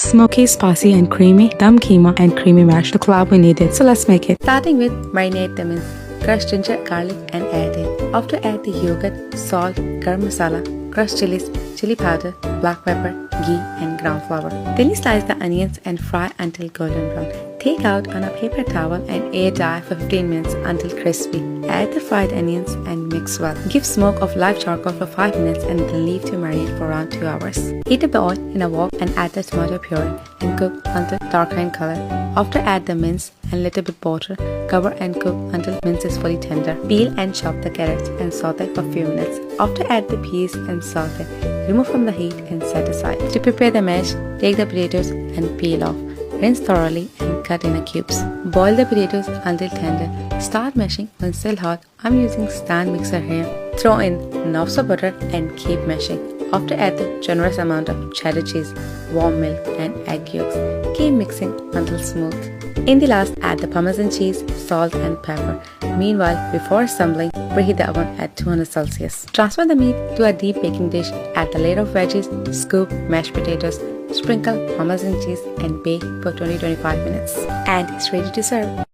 smoky, spicy and creamy dum keema and creamy mash, the collab we needed. So let's make it. Starting with marinate the mince, crushed ginger, garlic and add it. After add the yogurt, salt, garam masala, crushed chilies, chili powder, black pepper, ghee and ground flour. Then you slice the onions and fry until golden brown. Take out on a paper towel and air dry for 15 minutes until crispy. Add the fried onions and mix well. Give smoke of live charcoal for 5 minutes and then leave to marinate for around 2 hours. Heat up the oil in a wok and add the tomato puree and cook until darker in color. After add the mince and little bit butter. Cover and cook until mince is fully tender. Peel and chop the carrots and saute for few minutes. After add the peas and saute. Remove from the heat and set aside. To prepare the mash, take the potatoes and peel off. Rinse thoroughly and cut in cubes. Boil the potatoes until tender. Start mashing when still hot. I'm using stand mixer here. Throw in knobs of butter and keep mashing. After add the generous amount of cheddar cheese, warm milk and egg yolks. Keep mixing until smooth. In the last, add the Parmesan cheese, salt and pepper. Meanwhile, before assembling, preheat the oven at 200 Celsius. Transfer the meat to a deep baking dish. Add the layer of veggies, scoop mashed potatoes, sprinkle Parmesan cheese and bake for 20-25 minutes. And it's ready to serve.